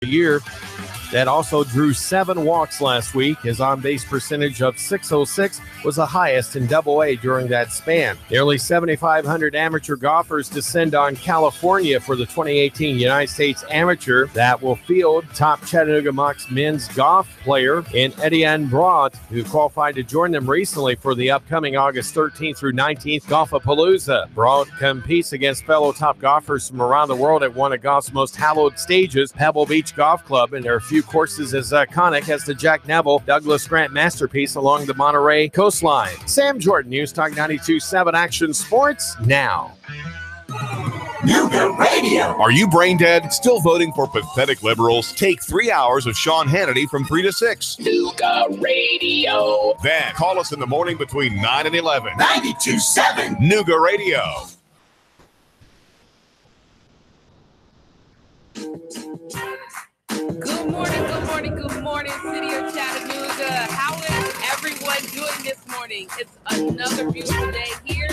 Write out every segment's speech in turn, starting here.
year that also drew 7 walks last week. His on-base percentage of .606 was the highest in Double-A during that span. Nearly 7,500 amateur golfers descend on California for the 2018 United States Amateur that will field top Chattanooga Mocs men's golf player in Etienne Brault, who qualified to join them recently for the upcoming August 13th through 19th Golfapalooza. Brault competes against fellow top golfers from around the world at one of golf's most hallowed stages, Pebble Beach Golf Club, and there are few courses as iconic as the Jack Neville Douglas Grant masterpiece along the Monterey coastline. Sam Jordan, News Talk 92.7 Action Sports now. Nuga Radio. Are you brain dead? Still voting for pathetic liberals? Take 3 hours of Sean Hannity from 3 to 6. Nuga Radio. Then call us in the morning between 9 and 11. 92.7 Nuga Radio. Good morning, good morning, good morning, City of Chattanooga. How is everyone doing this morning? It's another beautiful day here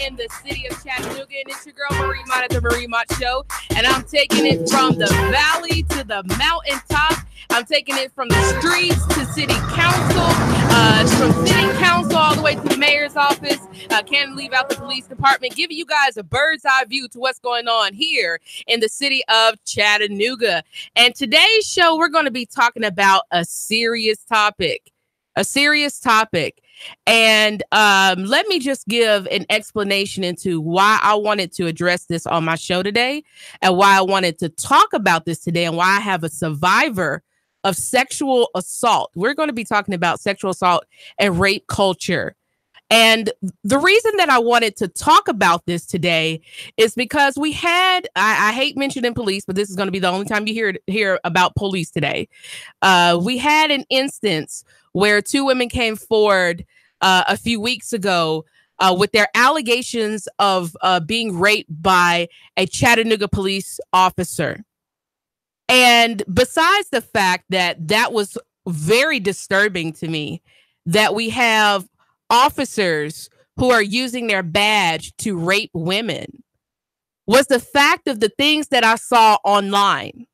in the City of Chattanooga, and it's your girl Marie Mott at the Marie Mott Show, and I'm taking it from the valley to the mountaintop. I'm taking it from the streets to City Council, from City Council all the way to the mayor's office. Can't leave out the police department, giving you guys a bird's eye view to what's going on here in the City of Chattanooga. And today's show, we're going to be talking about a serious topic. And let me just give an explanation into why I wanted to address this on my show today and why I wanted to talk about this today and why I have a survivor of sexual assault. We're going to be talking about sexual assault and rape culture. And the reason that I wanted to talk about this today is because we had, I hate mentioning police, but this is going to be the only time you hear about police today. We had an instance where 2 women came forward a few weeks ago with their allegations of being raped by a Chattanooga police officer. And besides the fact that that was very disturbing to me, that we have officers who are using their badge to rape women, was the fact of the things that I saw online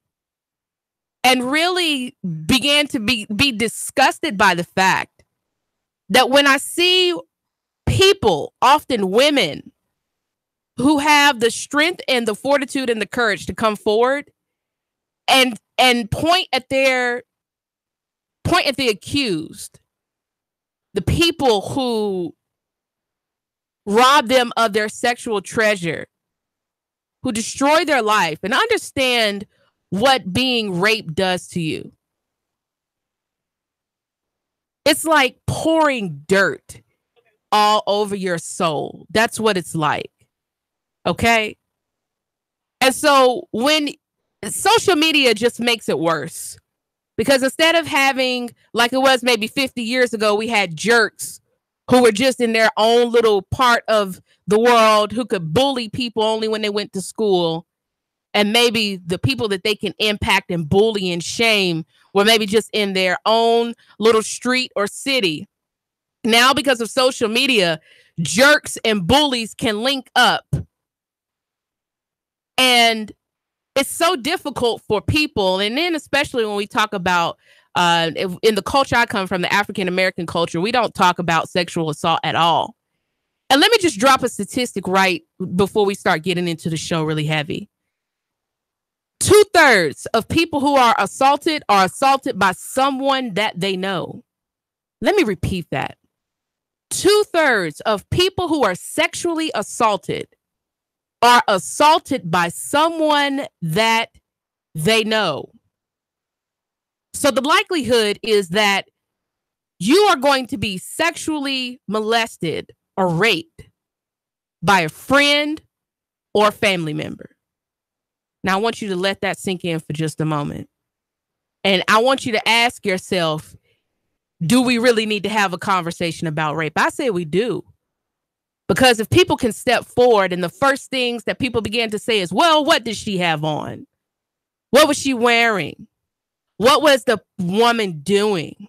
and really began to be disgusted by the fact that when I see people, often women, who have the strength and the fortitude and the courage to come forward and point at the accused, the people who rob them of their sexual treasure, who destroy their life, and understand what being raped does to you. It's like pouring dirt all over your soul. That's what it's like. Okay? And so when social media just makes it worse, because instead of having, like it was maybe 50 years ago, we had jerks who were just in their own little part of the world who could bully people only when they went to school. And maybe the people that they can impact and bully and shame were maybe just in their own little street or city. Now, because of social media, jerks and bullies can link up. And it's so difficult for people. And then especially when we talk about in the culture I come from, the African-American culture, we don't talk about sexual assault at all. And let me just drop a statistic right before we start getting into the show really heavy. 2/3 of people who are assaulted by someone that they know. Let me repeat that. 2/3 of people who are sexually assaulted are assaulted by someone that they know. So the likelihood is that you are going to be sexually molested or raped by a friend or family member. Now, I want you to let that sink in for just a moment. And I want you to ask yourself, do we really need to have a conversation about rape? I say we do. Because if people can step forward and the first things that people begin to say is, well, what did she have on? What was she wearing? What was the woman doing?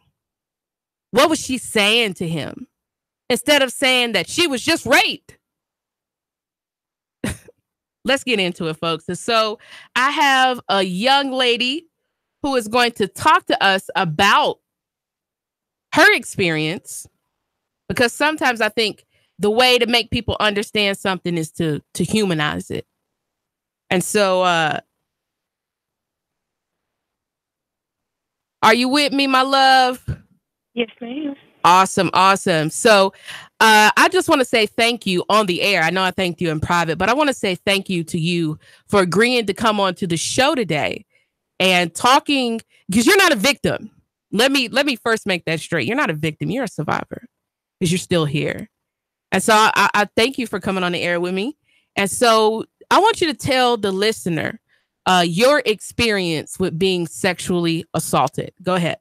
What was she saying to him? Instead of saying that she was just raped. Let's get into it, folks. And so I have a young lady who is going to talk to us about her experience, because sometimes I think the way to make people understand something is to humanize it. And so, are you with me, my love? Yes, ma'am. Awesome. So I just want to say thank you on the air. I know I thanked you in private, but I want to say thank you to you for agreeing to come on to the show today and talking, because you're not a victim. Let me first make that straight. You're not a victim. You're a survivor because you're still here. And so I thank you for coming on the air with me. And so I want you to tell the listener your experience with being sexually assaulted. Go ahead.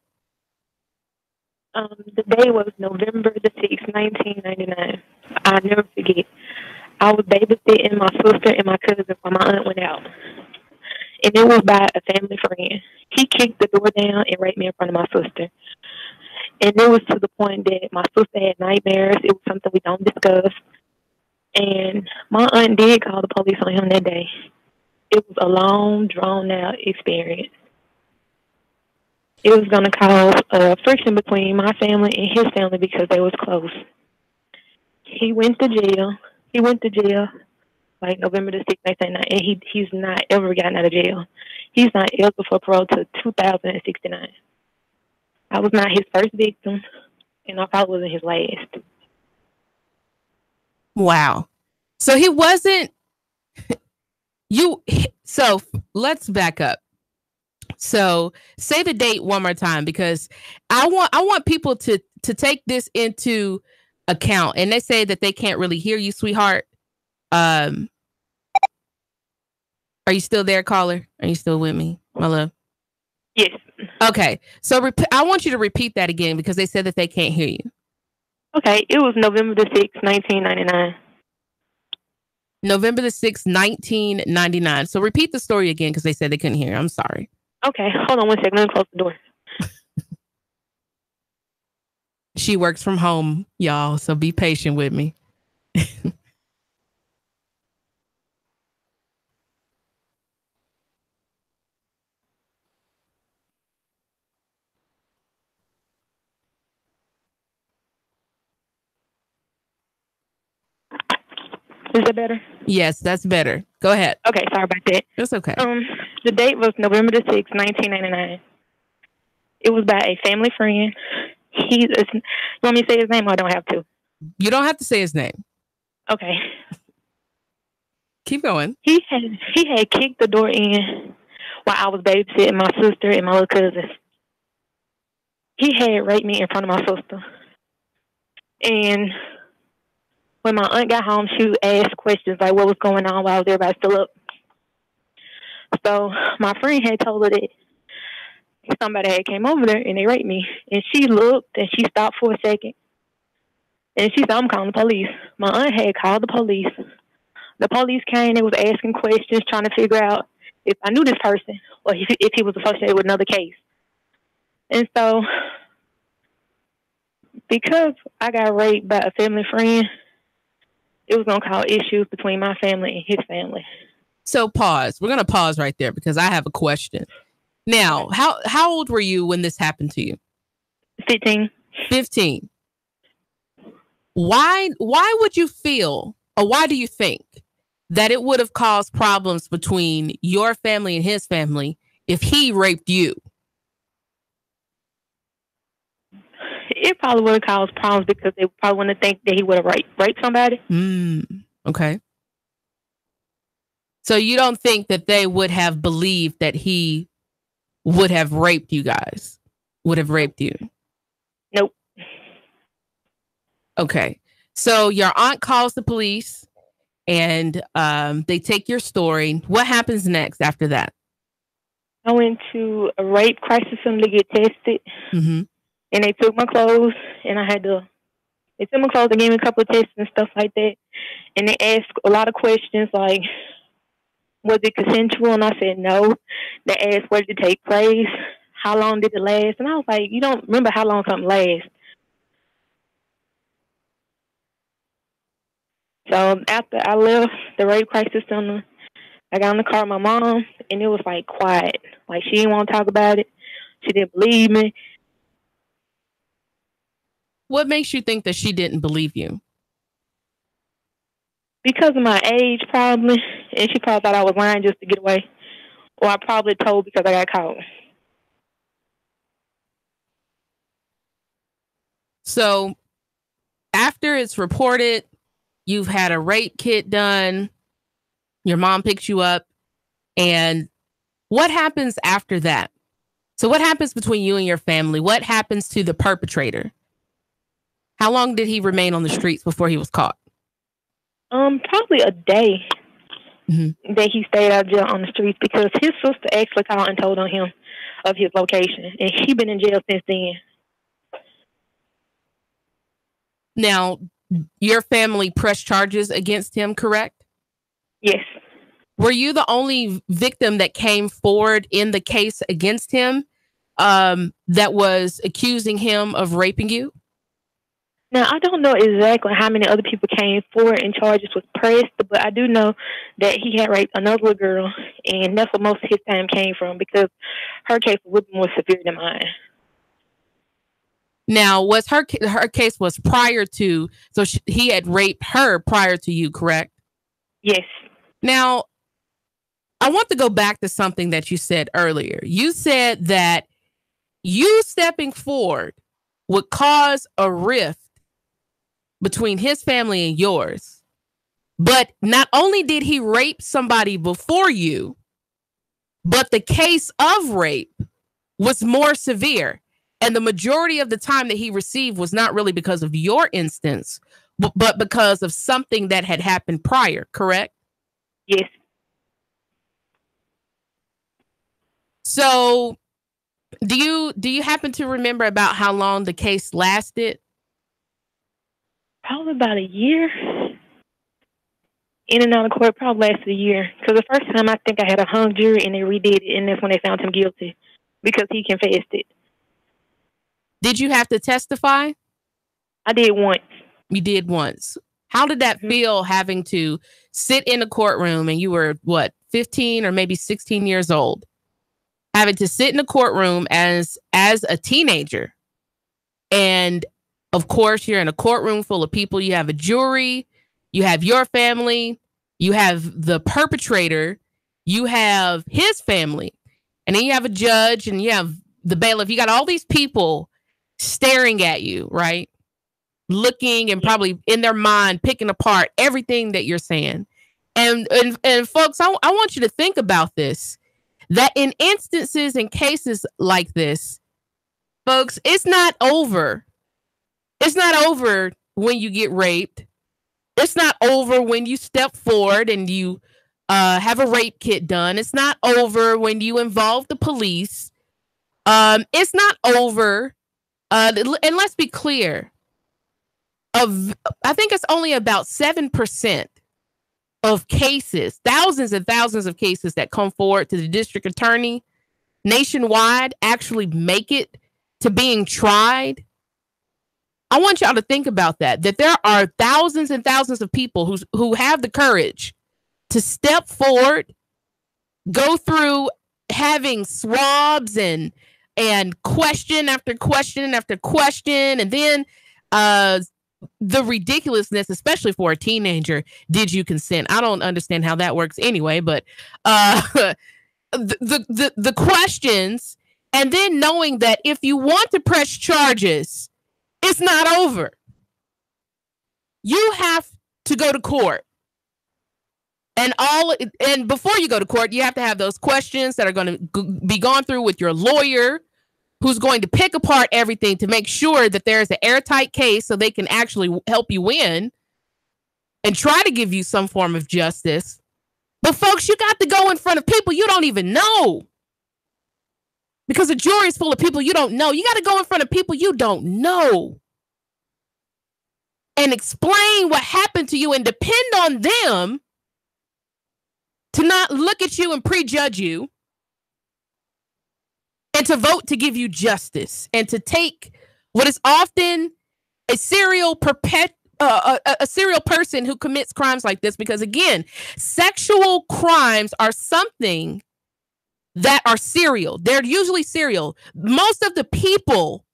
The day was November the 6th, 1999. I'll never forget. I was babysitting my sister and my cousin while my aunt went out. And it was by a family friend. He kicked the door down and raped me in front of my sister. And it was to the point that my sister had nightmares. It was something we don't discuss. And my aunt did call the police on him that day. It was a long, drawn-out experience. It was going to cause a friction between my family and his family because they was close. He went to jail. Like November the 6th, 1999, and he's not ever gotten out of jail. He's not eligible for parole till 2069. I was not his first victim, and I probably wasn't his last. Wow. So he wasn't so let's back up. So say the date one more time, because I want people to take this into account. And they say that they can't really hear you, sweetheart. Are you still there, caller? Are you still with me, my love? Yes. Okay. So I want you to repeat that again, because they said that they can't hear you. Okay. It was November the 6th, 1999. November the 6th, 1999. So repeat the story again, because they said they couldn't hear. I'm sorry. Okay. Hold on one second. Let me close the door. She works from home, y'all. So be patient with me. Is that better? Yes, that's better. Go ahead. Okay, sorry about that. It's okay. The date was November the 6th, 1999. It was by a family friend. You want me to say his name or I don't have to? You don't have to say his name. Okay. Keep going. He had kicked the door in while I was babysitting my sister and my little cousin. He had raped me in front of my sister. And when my aunt got home, she would ask questions like what was going on while everybody still up. So my friend had told her that somebody had came over there and they raped me. And she looked and she stopped for a second. And she said, I'm calling the police. My aunt had called the police. The police came, they was asking questions, trying to figure out if I knew this person or if he was associated with another case. And so, because I got raped by a family friend, it was going to cause issues between my family and his family. So pause. We're going to pause right there because I have a question. Now, how old were you when this happened to you? 15. 15. Why would you feel, or why do you think that it would have caused problems between your family and his family if he raped you? It probably would have caused problems because they probably wouldn't think that he would have raped somebody. Okay. So you don't think that they would have believed that he would have raped you guys? Would have raped you? Nope. Okay. So your aunt calls the police and they take your story. What happens next after that? I went to a rape crisis center to get tested. Mm-hmm. And they took my clothes and they took my clothes and gave me a couple of tests and stuff like that. And they asked a lot of questions like, was it consensual? And I said no. They asked, where did it take place? How long did it last? And I was like, you don't remember how long something lasts. So after I left the rape crisis center, I got in the car with my mom, and it was like quiet. Like she didn't want to talk about it. She didn't believe me. What makes you think that she didn't believe you? Because of my age, probably. And she probably thought I was lying just to get away. Or I probably told because I got caught. So after it's reported, you've had a rape kit done, your mom picks you up, and what happens after that? So what happens between you and your family? What happens to the perpetrator? How long did he remain on the streets before he was caught? Probably a day that he stayed out of jail on the streets because his sister actually called and told on him of his location, and he been in jail since then. Now, your family pressed charges against him, correct? Yes. Were you the only victim that came forward in the case against him that was accusing him of raping you? Now, I don't know exactly how many other people came forward and charges was pressed, but I do know that he had raped another little girl, and that's where most of his time came from because her case was a little more severe than mine. Now, was her case was prior to, so he had raped her prior to you, correct? Yes. Now, I want to go back to something that you said earlier. You said that you stepping forward would cause a rift between his family and yours. But not only did he rape somebody before you, but the case of rape was more severe. And the majority of the time that he received was not really because of your instance, but because of something that had happened prior, correct? Yes. So do you happen to remember about how long the case lasted? Probably about a year. In and out of court, probably lasted a year. Because the first time I think I had a hung jury and they redid it, and that's when they found him guilty because he confessed it. Did you have to testify? I did once. You did once. How did that feel, having to sit in a courtroom and you were, 15 or maybe 16 years old? Having to sit in a courtroom as a teenager. And of course, you're in a courtroom full of people. You have a jury, you have your family, you have the perpetrator, you have his family, and then you have a judge and you have the bailiff. You got all these people staring at you, right? Looking and probably in their mind picking apart everything that you're saying. And folks, I want you to think about this, that in instances and cases like this, folks, it's not over. It's not over when you get raped. It's not over when you step forward and you have a rape kit done. It's not over when you involve the police. It's not over. And let's be clear. I think it's only about 7% of cases, thousands and thousands of cases that come forward to the district attorney nationwide actually make it to being tried. I want y'all to think about that there are thousands and thousands of people who have the courage to step forward, go through having swabs and question after question after question, and then the ridiculousness, especially for a teenager. Did you consent? I don't understand how that works anyway, but the questions, and then knowing that if you want to press charges, it's not over. You have to go to court. And before you go to court, you have to have those questions that are going to be gone through with your lawyer, who's going to pick apart everything to make sure that there is an airtight case so they can actually help you win and try to give you some form of justice. But folks, you got to go in front of people you don't even know, because the jury is full of people you don't know. You got to go in front of people you don't know and explain what happened to you and depend on them to not look at you and prejudge you, and to vote to give you justice, and to take what is often a serial a serial person who commits crimes like this, because again, sexual crimes are something that are serial. They're usually serial. Most of the people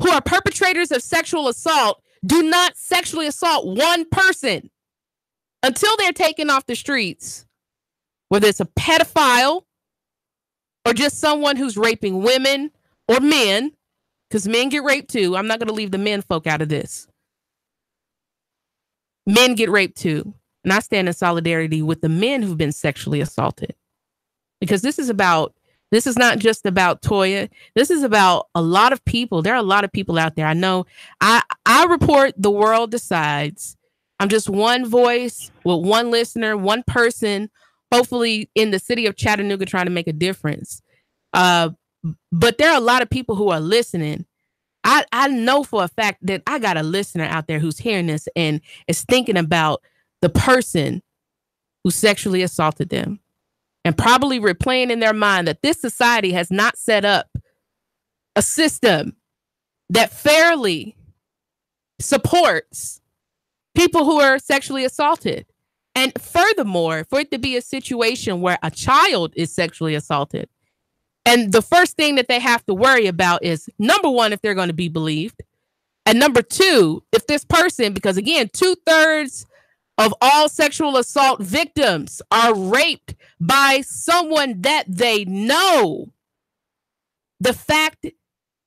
who are perpetrators of sexual assault do not sexually assault one person until they're taken off the streets, whether it's a pedophile or just someone who's raping women or men, because men get raped too. I'm not going to leave the men folk out of this. Men get raped too. And I stand in solidarity with the men who've been sexually assaulted. Because this is not just about Toya. This is about a lot of people. There are a lot of people out there. I know I report The World Decides. I'm just one voice with one listener, one person, hopefully in the city of Chattanooga trying to make a difference. But there are a lot of people who are listening. I know for a fact that I got a listener out there who's hearing this and is thinking about the person who sexually assaulted them and probably replaying in their mind that this society has not set up a system that fairly supports people who are sexually assaulted. And furthermore, for it to be a situation where a child is sexually assaulted, and the first thing that they have to worry about is, number one, if they're going to be believed. And number two, if this person, because again, 2/3 of all sexual assault victims are raped by someone that they know. The fact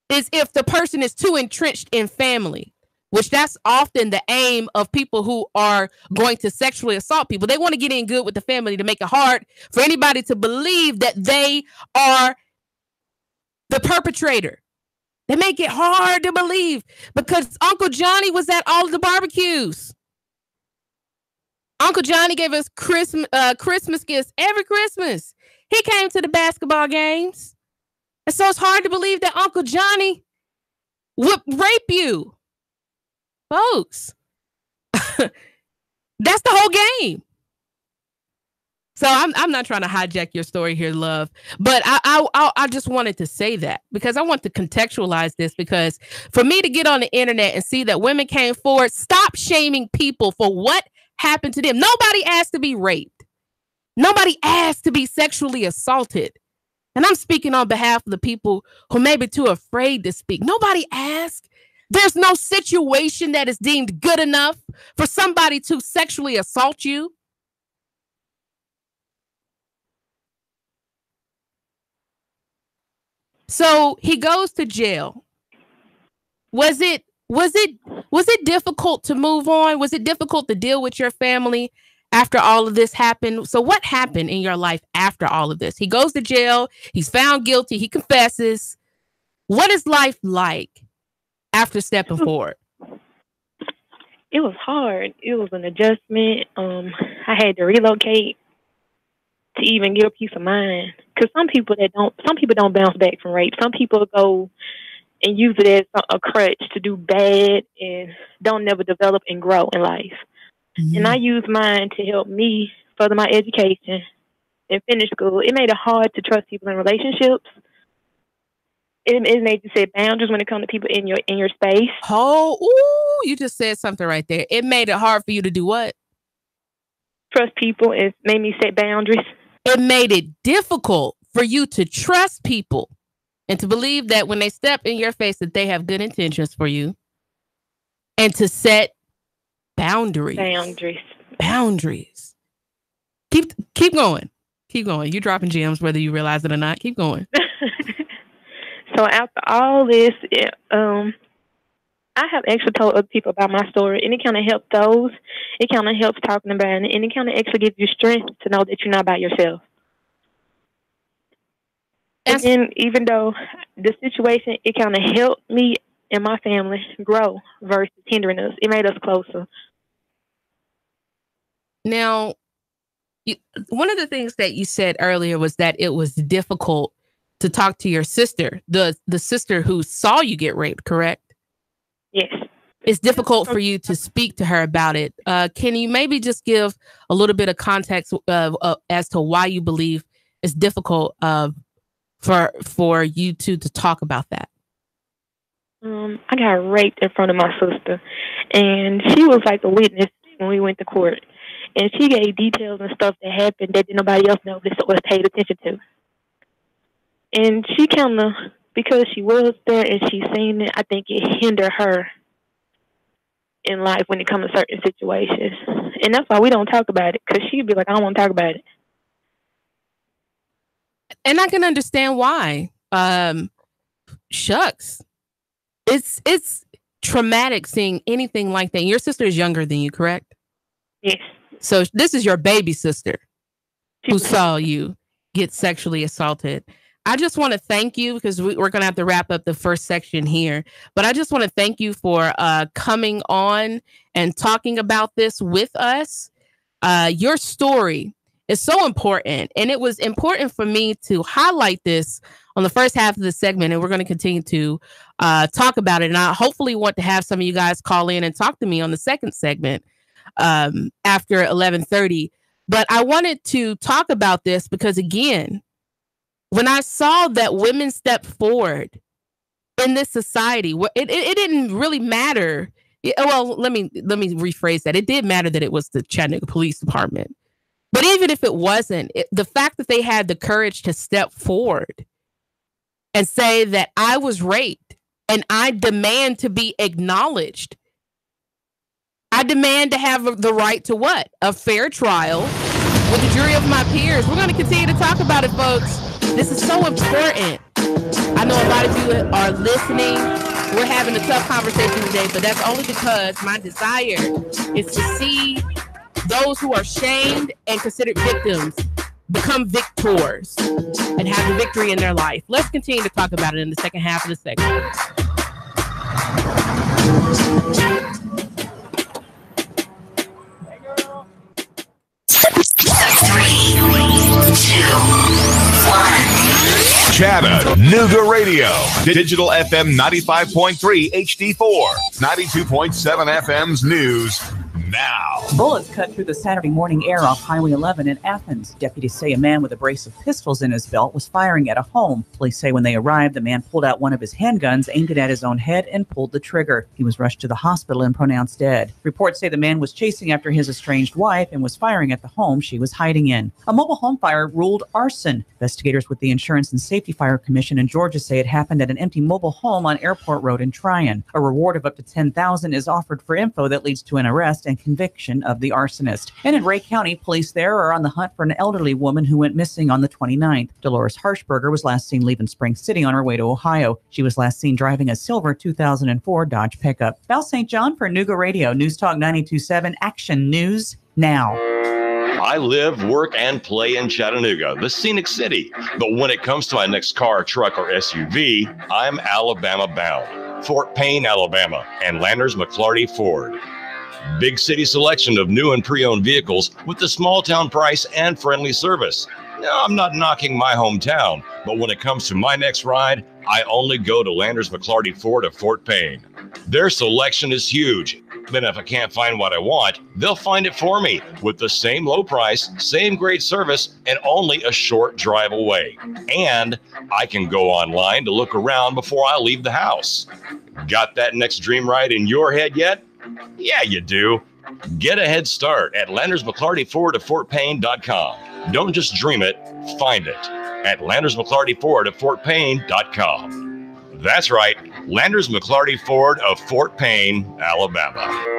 is, if the person is too entrenched in family, which that's often the aim of people who are going to sexually assault people. They want to get in good with the family to make it hard for anybody to believe that they are the perpetrator. They make it hard to believe because Uncle Johnny was at all of the barbecues. Uncle Johnny gave us Christmas gifts every Christmas. He came to the basketball games. And so it's hard to believe that Uncle Johnny would rape you. Folks, that's the whole game. So I'm not trying to hijack your story here, love, but I just wanted to say that because I want to contextualize this, because for me to get on the internet and see that women came forward, stop shaming people for what happened to them. Nobody asked to be raped. Nobody asked to be sexually assaulted. And I'm speaking on behalf of the people who may be too afraid to speak. Nobody asked. There's no situation that is deemed good enough for somebody to sexually assault you. So he goes to jail. Was it difficult to move on? Was it difficult to deal with your family after all of this happened? So what happened in your life after all of this? He goes to jail. He's found guilty. He confesses. What is life like after stepping forward? It was hard. It was an adjustment. I had to relocate to even get a peace of mind. Because some people don't bounce back from rape. Some people go and use it as a crutch to do bad and don't never develop and grow in life. Mm-hmm. And I used mine to help me further my education and finish school. It made it hard to trust people in relationships. It made you set boundaries when it comes to people in your space. Oh, ooh, you just said something right there. It made it hard for you to do what? Trust people. It made me set boundaries. It made it difficult for you to trust people and to believe that when they step in your face that they have good intentions for you, and to set boundaries. Keep going. Keep going. You're dropping gems whether you realize it or not. Keep going. So after all this, I have actually told other people about my story, and it kind of helps those. It kind of helps talking about it, and it kind of actually gives you strength to know that you're not by yourself. And then, even though the situation, it kind of helped me and my family grow versus hindering us. It made us closer. Now, one of the things that you said earlier was that it was difficult to talk to your sister, the sister who saw you get raped, correct? Yes. It's difficult for you to speak to her about it. Can you maybe just give a little bit of context as to why you believe it's difficult for you two to talk about that? I got raped in front of my sister, and she was like a witness when we went to court. And she gave details and stuff that happened that nobody else noticed or paid attention to. And she kind of, because she was there and she's seen it, I think it hindered her in life when it comes to certain situations. And that's why we don't talk about it, because she'd be like, I don't want to talk about it. And I can understand why. Shucks. It's traumatic seeing anything like that. Your sister is younger than you, correct? Yes. So this is your baby sister who saw you get sexually assaulted. I just want to thank you, because we're going to have to wrap up the first section here. But I just want to thank you for coming on and talking about this with us. Your story is so important. And it was important for me to highlight this on the first half of the segment. And we're going to continue to talk about it. And I hopefully want to have some of you guys call in and talk to me on the second segment after 11:30. But I wanted to talk about this because, again, when I saw that women step forward in this society, it didn't really matter. Well, let me rephrase that. It did matter that it was the Chattanooga Police Department. But even if it wasn't, the fact that they had the courage to step forward and say that I was raped and I demand to be acknowledged. I demand to have the right to what? A fair trial with a jury of my peers. We're going to continue to talk about it, folks. This is so important. I know a lot of you are listening. We're having a tough conversation today, but that's only because my desire is to see those who are shamed and considered victims become victors and have the victory in their life. Let's continue to talk about it in the second half of the segment. Chattanooga Radio. Digital FM 95.3 HD4. 92.7 FM's news now. Bullets cut through the Saturday morning air off Highway 11 in Athens. Deputies say a man with a brace of pistols in his belt was firing at a home. Police say when they arrived, the man pulled out one of his handguns, aimed it at his own head, and pulled the trigger. He was rushed to the hospital and pronounced dead. Reports say the man was chasing after his estranged wife and was firing at the home she was hiding in. A mobile home fire ruled arson. Investigators with the Insurance and Safety Fire Commission in Georgia say it happened at an empty mobile home on Airport Road in Tryon. A reward of up to $10,000 is offered for info that leads to an arrest and conviction of the arsonist. And in Ray County, police there are on the hunt for an elderly woman who went missing on the 29th. Dolores Harshberger was last seen leaving Spring City on her way to Ohio. She was last seen driving a silver 2004 Dodge pickup. Val St. John for Nooga Radio, News Talk 92.7, Action News Now. I live, work, and play in Chattanooga, the scenic city. But when it comes to my next car, truck, or SUV, I'm Alabama bound. Fort Payne, Alabama, and Landers McClarty Ford. Big city selection of new and pre-owned vehicles with the small town price and friendly service. Now, I'm not knocking my hometown, but when it comes to my next ride, I only go to Landers McClarty Ford of Fort Payne. Their selection is huge. Then if I can't find what I want, they'll find it for me with the same low price, same great service, and only a short drive away. And I can go online to look around before I leave the house. Got that next dream ride in your head yet? Yeah, you do. Get a head start at LandersMcClartyFord of FortPayne.com. Don't just dream it, find it at LandersMcClartyFord of FortPayne.com. That's right, Landers McClarty Ford of Fort Payne, Alabama.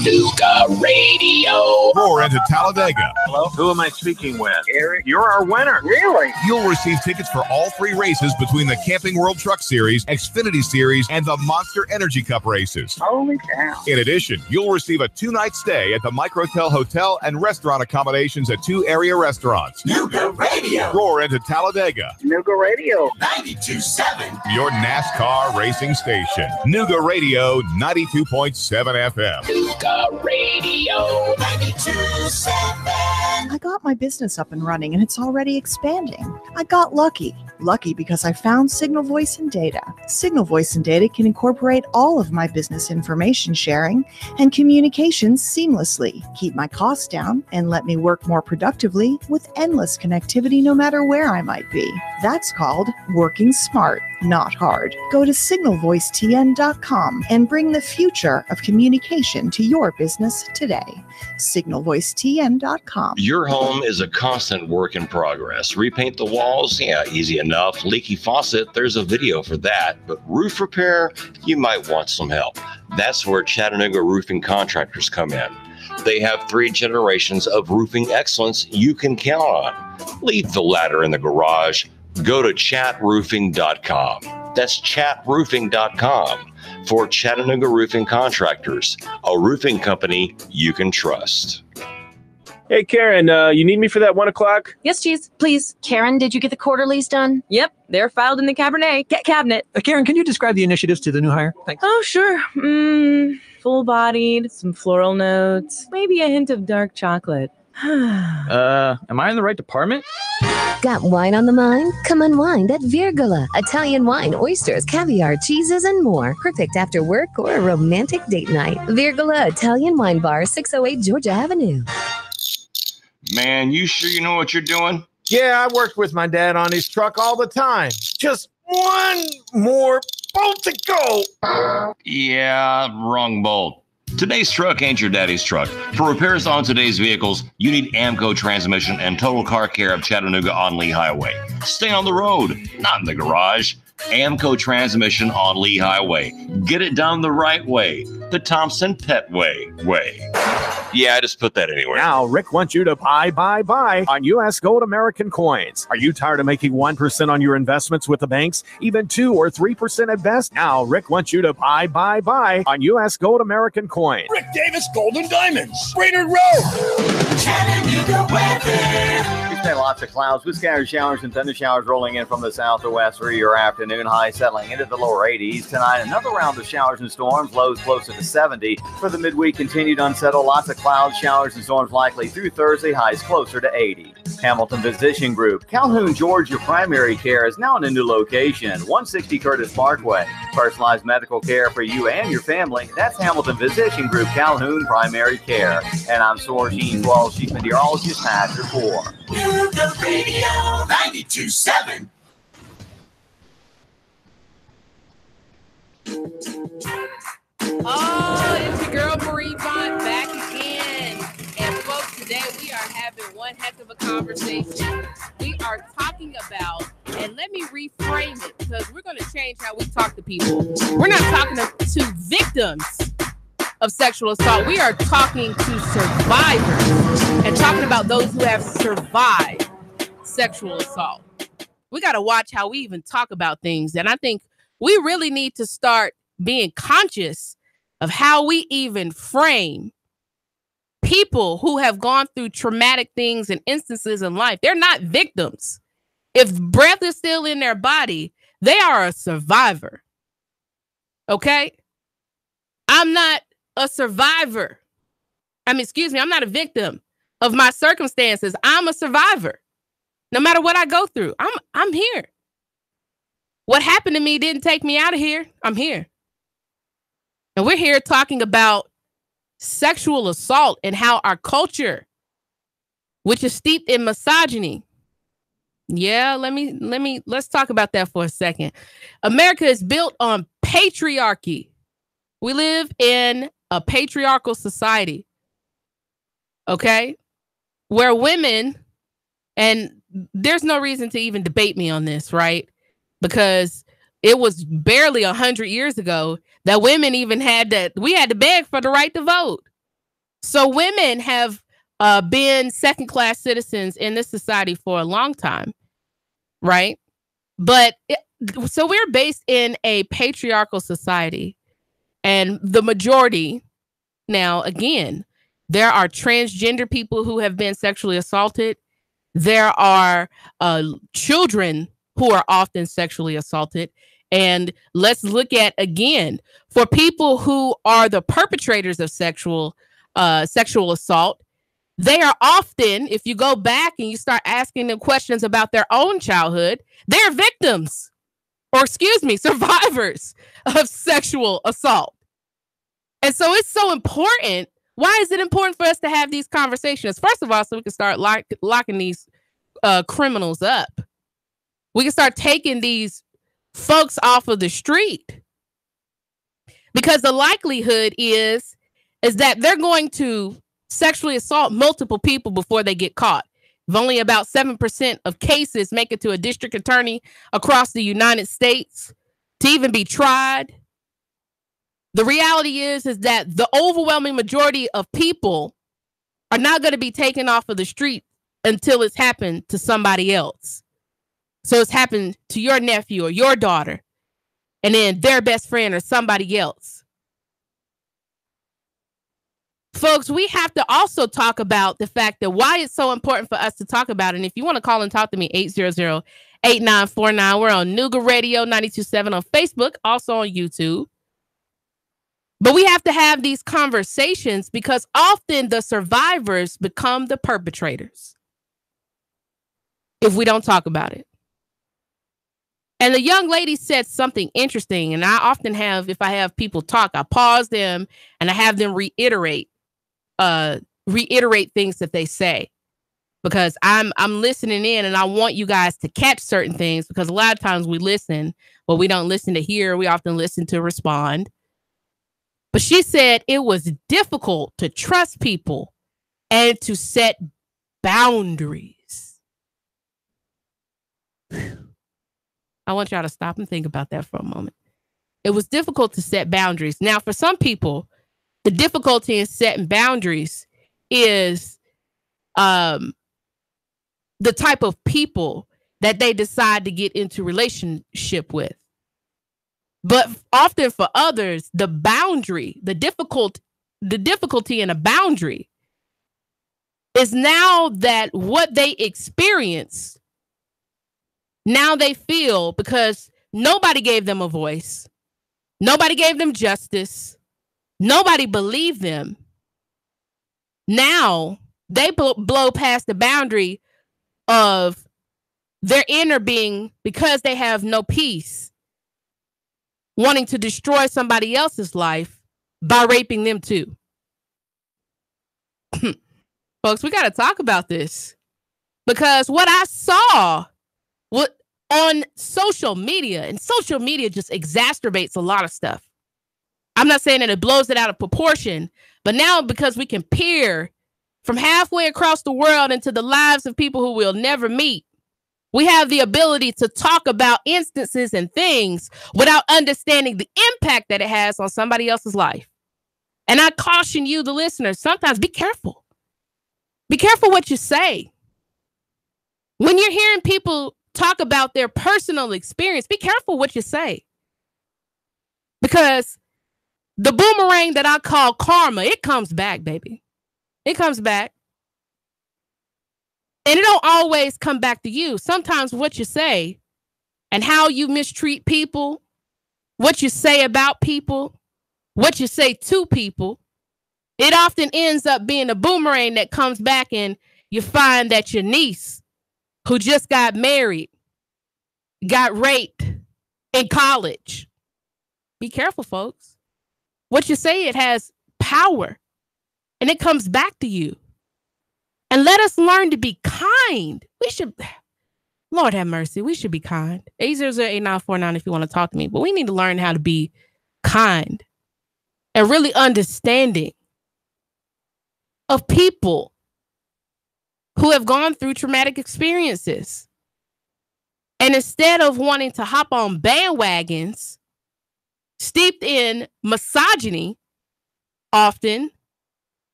Nooga Radio. Roar into Talladega. Hello? Who am I speaking with? Eric. You're our winner. Really? You'll receive tickets for all three races between the Camping World Truck Series, Xfinity Series, and the Monster Energy Cup races. Holy cow. In addition, you'll receive a 2-night stay at the Microtel Hotel and restaurant accommodations at 2 area restaurants. Nooga Radio. Roar into Talladega. Nooga Radio. 92.7. Your NASCAR racing station. Nooga Radio 92.7 FM. Nooga Radio 92.7. I got my business up and running and it's already expanding. I got lucky. Lucky because I found Signal Voice and Data. Signal Voice and Data can incorporate all of my business information sharing and communications seamlessly, keep my costs down, and let me work more productively with endless connectivity connectivity no matter where I might be. That's called working smart, not hard. Go to signalvoicetn.com and bring the future of communication to your business today. signalvoicetn.com. Your home is a constant work in progress. Repaint the walls? Yeah, easy enough. Leaky faucet? There's a video for that. But roof repair? You might want some help. That's where Chattanooga Roofing Contractors come in. They have 3 generations of roofing excellence you can count on. Leave the ladder in the garage. Go to chatroofing.com. That's chatroofing.com for Chattanooga Roofing Contractors, a roofing company you can trust. Hey, Karen, you need me for that 1 o'clock? Yes, Cheese, please. Karen, did you get the quarterlies done? Yep, they're filed in the cabinet. Karen, can you describe the initiatives to the new hire? Thanks. Oh, sure. Full-bodied, some floral notes, maybe a hint of dark chocolate. Am I in the right department? Got wine on the mind? Come unwind at Virgola. Italian wine, oysters, caviar, cheeses, and more. Perfect after work or a romantic date night. Virgola Italian Wine Bar, 608 Georgia Avenue. Man, you sure you know what you're doing? Yeah, I worked with my dad on his truck all the time. Just one more bolt to go. Yeah, wrong bolt. Today's truck ain't your daddy's truck. For repairs on today's vehicles, you need AMCO Transmission and Total Car Care of Chattanooga on Lee Highway. Stay on the road, not in the garage. AMCO Transmission on Lee Highway. Get it done the right way. The Thompson Pet way. Yeah, I just put that anywhere. Now, Rick wants you to buy on U.S. Gold American Coins. Are you tired of making 1% on your investments with the banks? Even 2 or 3% at best? Now, Rick wants you to buy on U.S. Gold American Coins. Rick Davis Golden Diamonds, Brainerd Road. Chattanooga weather. We expect lots of clouds with scattered showers and thunder showers rolling in from the south or west for your afternoon. High settling into the lower 80s. Tonight, another round of showers and storms. Lows closer to 70. For the midweek, continued unsettled. Lots of clouds, showers, and storms likely through Thursday. Highs closer to 80. Hamilton Physician Group. Calhoun, Georgia Primary Care is now in a new location. 160 Curtis Parkway. Personalized medical care for you and your family. That's Hamilton Physician Group, Calhoun Primary Care. And I'm Soar Sheen, 12 Chief Meteorologist, Pastor 4. Nuga Radio 92.7. Oh, it's your girl Marie Vaughn back again. And folks, today we are having one heck of a conversation. We are talking about, and let me reframe it because we're going to change how we talk to people. We're not talking to victims of sexual assault. We are talking to survivors and talking about those who have survived sexual assault. We got to watch how we even talk about things. And I think we really need to start being conscious of how we even frame people who have gone through traumatic things and instances in life. They're not victims. If breath is still in their body, they are a survivor. Okay? I'm not a survivor. I'm not a victim of my circumstances. I'm a survivor. No matter what I go through, I'm here. What happened to me didn't take me out of here. I'm here. And we're here talking about sexual assault and how our culture, which is steeped in misogyny. Yeah, let's talk about that for a second. America is built on patriarchy. We live in a patriarchal society. Okay? Where women, and there's no reason to even debate me on this, right? Because it was barely 100 years ago that women even we had to beg for the right to vote. So women have been second-class citizens in this society for a long time, right? So we're based in a patriarchal society, and the majority, now again, there are transgender people who have been sexually assaulted. There are children who are often sexually assaulted. And let's look at, again, for people who are the perpetrators of sexual assault, they are often, if you go back and you start asking them questions about their own childhood, they're victims, or survivors of sexual assault. And so it's so important. Why is it important for us to have these conversations? First of all, so we can start locking these criminals up. We can start taking these folks off of the street, because the likelihood is that they're going to sexually assault multiple people before they get caught. If only about 7% of cases make it to a district attorney across the United States to even be tried, the reality is that the overwhelming majority of people are not going to be taken off of the street until it's happened to somebody else. So it's happened to your nephew or your daughter, and then their best friend or somebody else. Folks, we have to also talk about the fact that why it's so important for us to talk about it. And if you want to call and talk to me, 800-8949. We're on Nooga Radio 92.7 on Facebook, also on YouTube. But we have to have these conversations because often the survivors become the perpetrators if we don't talk about it. And the young lady said something interesting. And I often have, if I have people talk, I pause them and I have them reiterate things that they say, because I'm listening in and I want you guys to catch certain things, because a lot of times we listen, but we don't listen to hear. We often listen to respond. But she said it was difficult to trust people and to set boundaries. I want y'all to stop and think about that for a moment. It was difficult to set boundaries. Now, for some people, the difficulty in setting boundaries is the type of people that they decide to get into relationship with. But often for others, the difficulty in a boundary is now that what they experience, now they feel, because nobody gave them a voice. Nobody gave them justice. Nobody believed them. Now they blow past the boundary of their inner being, because they have no peace, wanting to destroy somebody else's life by raping them too. Folks, we got to talk about this, because what I saw on social media, and social media just exacerbates a lot of stuff. I'm not saying that it blows it out of proportion, but now because we can peer from halfway across the world into the lives of people who we'll never meet, we have the ability to talk about instances and things without understanding the impact that it has on somebody else's life. And I caution you, the listeners, sometimes be careful. Be careful what you say. When you're hearing people talk about their personal experience, be careful what you say. Because the boomerang that I call karma, it comes back, baby. It comes back. And it don't always come back to you. Sometimes what you say and how you mistreat people, what you say about people, what you say to people, it often ends up being a boomerang that comes back, and you find that your niece, who just got married, got raped in college. Be careful, folks. What you say, it has power, and it comes back to you. And let us learn to be kind. We should, Lord have mercy, we should be kind. 800-8949 if you want to talk to me. But we need to learn how to be kind and really understanding of people who have gone through traumatic experiences. And instead of wanting to hop on bandwagons steeped in misogyny, often,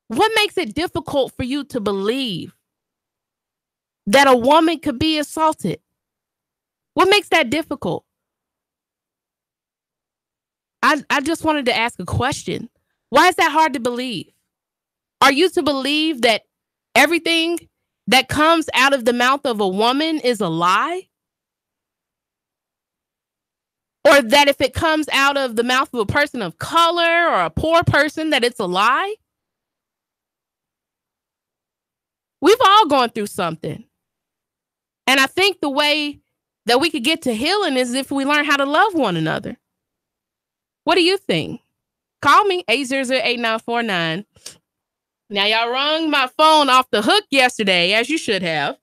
what makes it difficult for you to believe that a woman could be assaulted? What makes that difficult? I just wanted to ask a question. Why is that hard to believe? Are you to believe that everything that comes out of the mouth of a woman is a lie? Or that if it comes out of the mouth of a person of color or a poor person, that it's a lie? We've all gone through something. And I think the way that we could get to healing is if we learn how to love one another. What do you think? Call me, 800-8949. Now, y'all rung my phone off the hook yesterday, as you should have.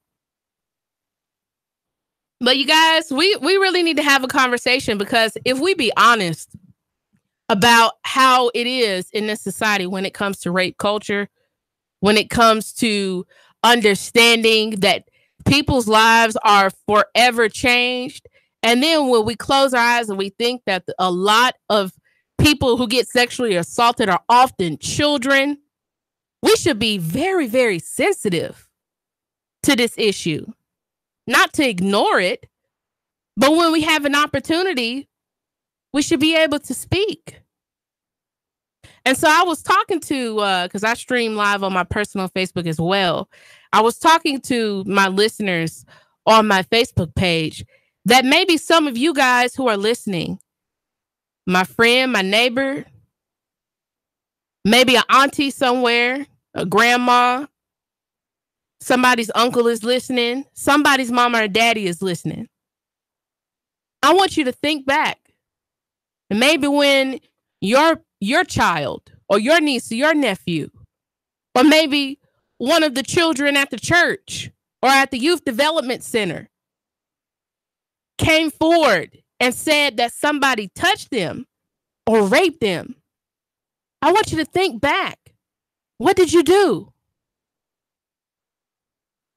But you guys, we really need to have a conversation, because if we be honest about how it is in this society when it comes to rape culture, when it comes to understanding that people's lives are forever changed, and then when we close our eyes and we think that a lot of people who get sexually assaulted are often children, we should be very, very sensitive to this issue. Not to ignore it, but when we have an opportunity, we should be able to speak. And so I was talking to, because I stream live on my personal Facebook as well. I was talking to my listeners on my Facebook page that maybe some of you guys who are listening, my friend, my neighbor, maybe an auntie somewhere, a grandma, somebody's uncle is listening, somebody's mama or daddy is listening. I want you to think back. And maybe when your child or your niece or your nephew, or maybe one of the children at the church or at the youth development center came forward and said that somebody touched them or raped them, I want you to think back. What did you do?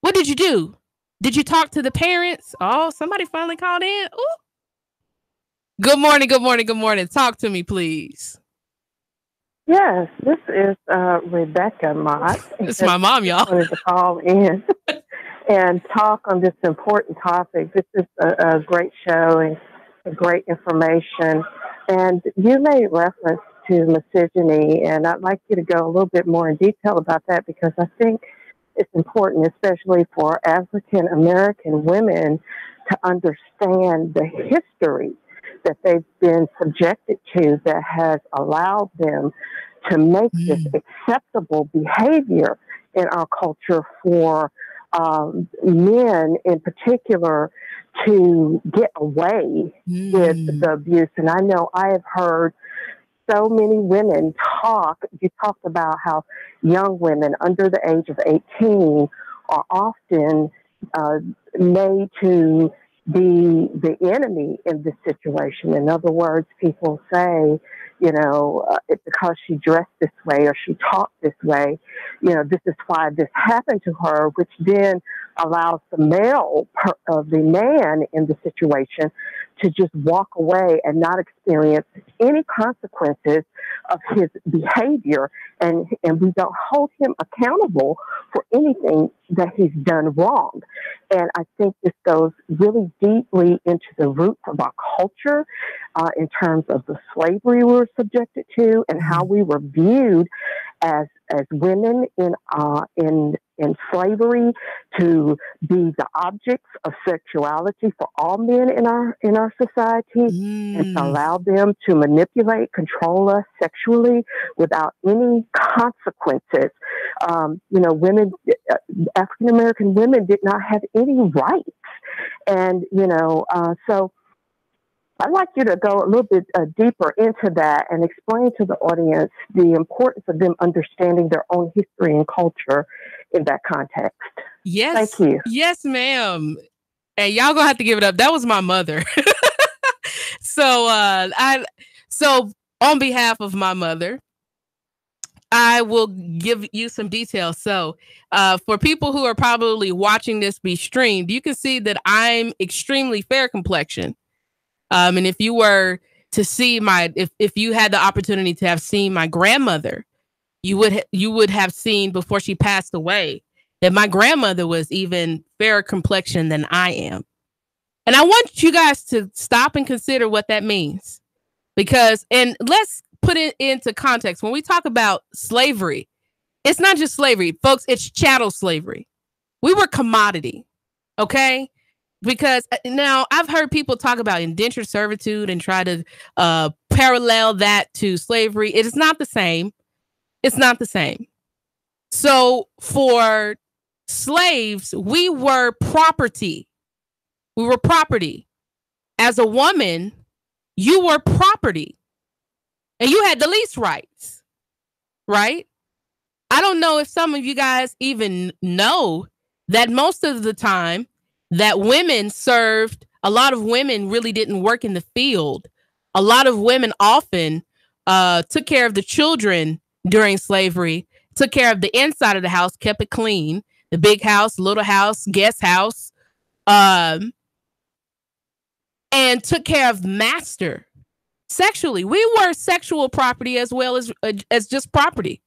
What did you do? Did you talk to the parents? Oh, somebody finally called in. Ooh. Good morning, good morning, good morning. Talk to me, please. Yes, this is Rebecca Mott. It's my mom, y'all. I wanted to call in and talk on this important topic. This is a great show and great information. And you made reference to misogyny, and I'd like you to go a little bit more in detail about that, because I think it's important, especially for African American women, to understand the history that they've been subjected to that has allowed them to make this acceptable behavior in our culture for men in particular to get away with the abuse. And I know I have heard so many women talk. You talked about how young women under the age of 18 are often made to be the enemy in this situation. In other words, people say, you know, because she dressed this way or she talked this way, you know, this is why this happened to her, which then allows the man in the situation to just walk away and not experience any consequences of his behavior. And we don't hold him accountable for anything that he's done wrong. And I think this goes really deeply into the roots of our culture in terms of the slavery we were subjected to and how we were viewed as women in slavery, to be the objects of sexuality for all men in our society, and to allow them to manipulate, control us sexually without any consequences. You know, women, African American women, did not have any rights, and you know, so I'd like you to go a little bit deeper into that and explain to the audience the importance of them understanding their own history and culture in that context. Yes. Thank you. Yes, ma'am. And y'all gonna have to give it up. That was my mother. So on behalf of my mother, I will give you some details. So for people who are probably watching this be streamed, you can see that I'm extremely fair complexion. And if you were to see if you had the opportunity to have seen my grandmother, you would have seen before she passed away that my grandmother was even fairer complexion than I am. And I want you guys to stop and consider what that means, because, and let's put it into context. When we talk about slavery, it's not just slavery, folks, it's chattel slavery. We were commodity. Okay. Because now I've heard people talk about indentured servitude and try to parallel that to slavery. It is not the same. It's not the same. So for slaves, we were property. We were property. As a woman, you were property. And you had the least rights, right? I don't know if some of you guys even know that most of the time, that women served, a lot of women really didn't work in the field. A lot of women often took care of the children during slavery, took care of the inside of the house, kept it clean, the big house, little house, guest house, and took care of master sexually. We were sexual property as well as just property.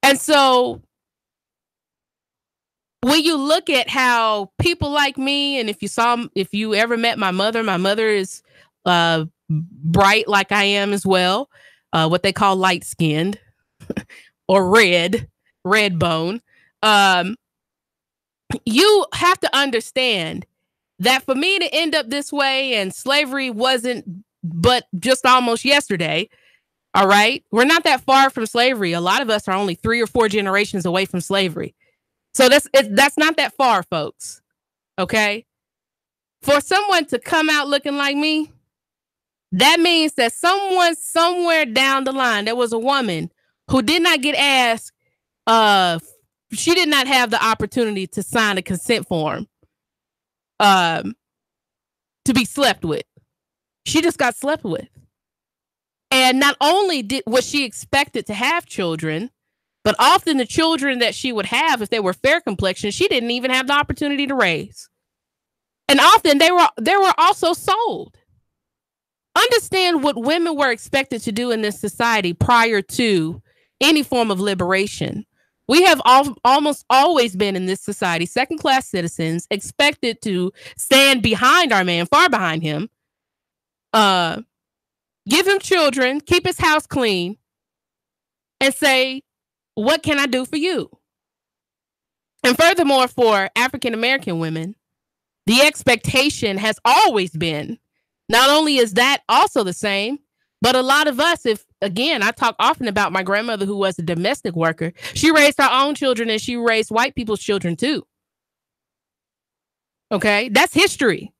And so when you look at how people like me, and if you ever met my mother is bright like I am as well, what they call light skinned or red bone. You have to understand that for me to end up this way, and slavery wasn't but just almost yesterday. All right. We're not that far from slavery. A lot of us are only 3 or 4 generations away from slavery. So that's not that far, folks. Okay. For someone to come out looking like me, that means that someone somewhere down the line, there was a woman who did not get asked. She did not have the opportunity to sign a consent form to be slept with. She just got slept with. And not only was she expected to have children, but often the children that she would have, if they were fair complexion, she didn't even have the opportunity to raise. And often they were also sold. Understand what women were expected to do in this society prior to any form of liberation. We have almost always been in this society second-class citizens, expected to stand behind our man, far behind him, give him children, keep his house clean, and say, what can I do for you? And furthermore, for African-American women, the expectation has always been, not only is that also the same, but a lot of us, I talk often about my grandmother who was a domestic worker. She raised her own children and she raised white people's children too. Okay, that's history.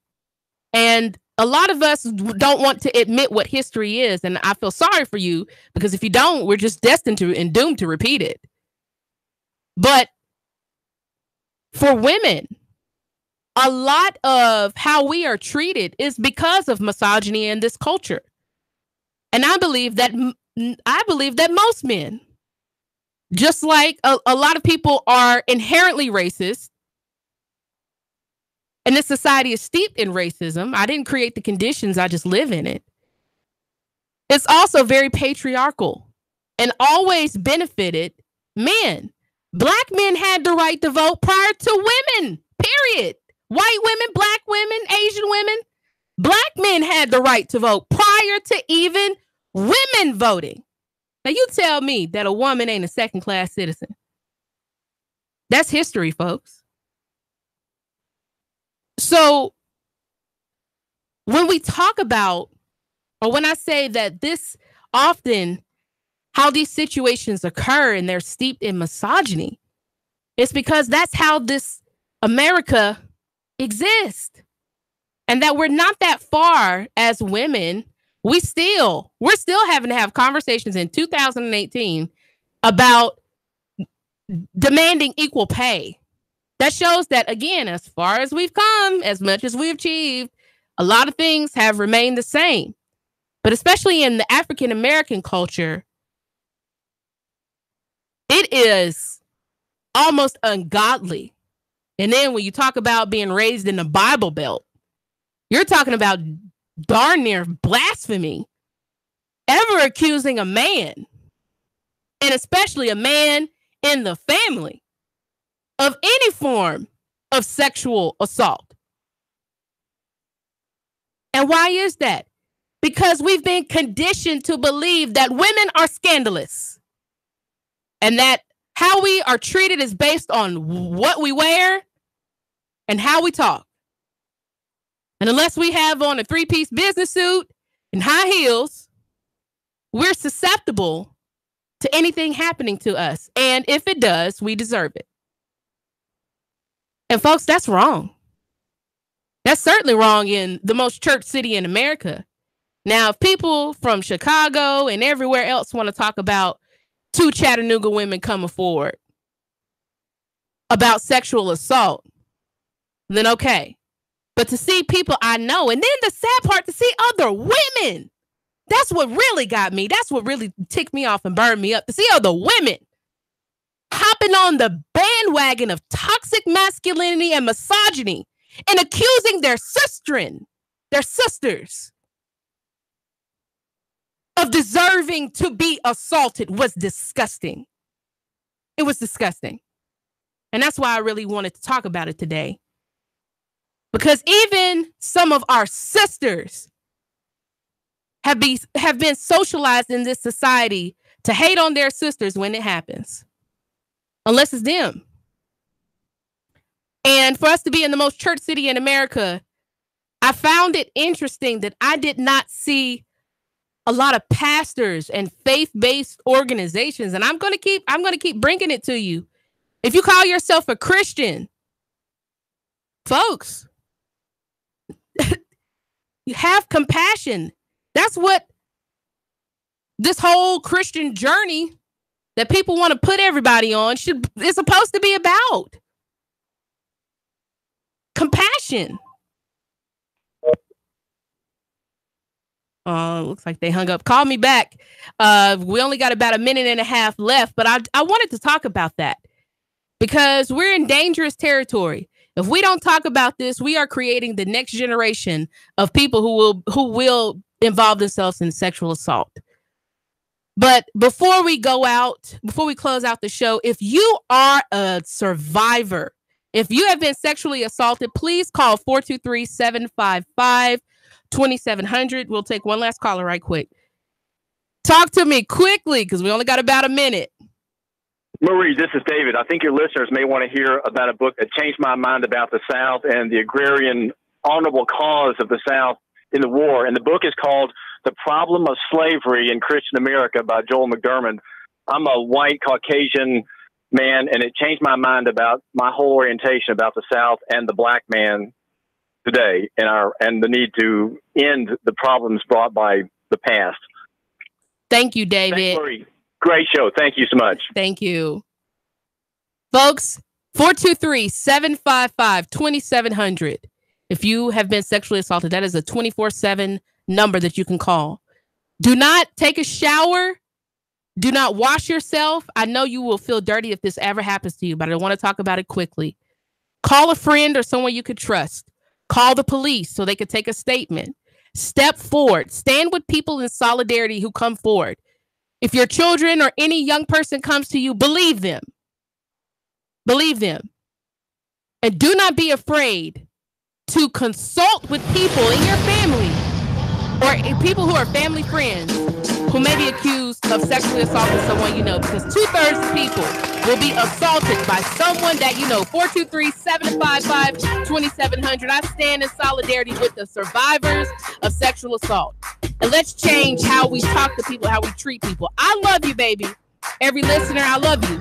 And a lot of us don't want to admit what history is. And I feel sorry for you, because if you don't, we're just destined to and doomed to repeat it. But for women, a lot of how we are treated is because of misogyny in this culture. And I believe that most men, just like a lot of people are inherently racist, and this society is steeped in racism. I didn't create the conditions, I just live in it. It's also very patriarchal and always benefited men. Black men had the right to vote prior to women, period. White women, black women, Asian women. Black men had the right to vote prior to even women voting. Now you tell me that a woman ain't a second-class citizen. That's history, folks. So when we talk about, or when I say that this often, how these situations occur and they're steeped in misogyny, it's because that's how this America exists. And that we're not that far as women. We're still having to have conversations in 2018 about demanding equal pay. That shows that, again, as far as we've come, as much as we've achieved, a lot of things have remained the same. But especially in the African American culture, it is almost ungodly. And then when you talk about being raised in the Bible Belt, you're talking about darn near blasphemy, ever accusing a man, and especially a man in the family, of any form of sexual assault. And why is that? Because we've been conditioned to believe that women are scandalous and that how we are treated is based on what we wear and how we talk. And unless we have on a 3-piece business suit and high heels, we're susceptible to anything happening to us. And if it does, we deserve it. And folks, that's wrong. That's certainly wrong in the most church city in America. Now, if people from Chicago and everywhere else want to talk about 2 Chattanooga women coming forward about sexual assault, then okay. But to see people I know, and then the sad part, to see other women, that's what really got me. That's what really ticked me off and burned me up. To see other women hopping on the bandwagon of toxic masculinity and misogyny and accusing their sisters of deserving to be assaulted was disgusting. It was disgusting. And that's why I really wanted to talk about it today. Because even some of our sisters have been socialized in this society to hate on their sisters when it happens. Unless it's them. And for us to be in the most church city in America, I found it interesting that I did not see a lot of pastors and faith-based organizations. And I'm going to keep bringing it to you. If you call yourself a Christian, folks, you have compassion. That's what this whole Christian journey that people want to put everybody on is supposed to be about. Compassion. Looks like they hung up. Call me back. We only got about a minute and a half left, but I wanted to talk about that because we're in dangerous territory. If we don't talk about this, we are creating the next generation of people who will involve themselves in sexual assault. But before we close out the show, if you are a survivor, if you have been sexually assaulted, please call 423-755-2700. We'll take one last caller right quick. Talk to me quickly because we only got about a minute. Marie, this is David. I think your listeners may want to hear about a book that changed my mind about the South and the agrarian honorable cause of the South in the war. And the book is called The Problem of Slavery in Christian America by Joel McDermott. I'm a white Caucasian man, and it changed my mind about my whole orientation about the South and the black man today and the need to end the problems brought by the past. Thank you, David. Thanks, Marie. Great show. Thank you so much. Thank you. Folks, 423-755-2700. If you have been sexually assaulted, that is a 24/7 number that you can call. Do not take a shower. Do not wash yourself. I know you will feel dirty if this ever happens to you, but I want to talk about it quickly. Call a friend or someone you could trust. Call the police so they could take a statement. Step forward. Stand with people in solidarity who come forward. If your children or any young person comes to you, believe them. Believe them. And do not be afraid to consult with people in your family or people who are family friends who may be accused of sexually assaulting someone you know, because 2/3 of people will be assaulted by someone that you know. 423-755-2700. I stand in solidarity with the survivors of sexual assault. And let's change how we talk to people, how we treat people. I love you, baby. Every listener, I love you.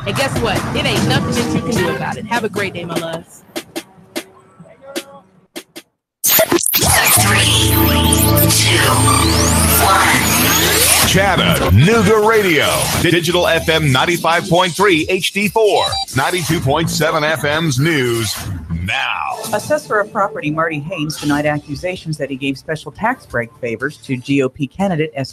And guess what? It ain't nothing that you can do about it. Have a great day, my loves. 3, 2, 1. Chattanooga Radio. Digital FM 95.3 HD4. 92.7 FM's news now. Assessor of Property Marty Haynes denied accusations that he gave special tax break favors to GOP candidate Esther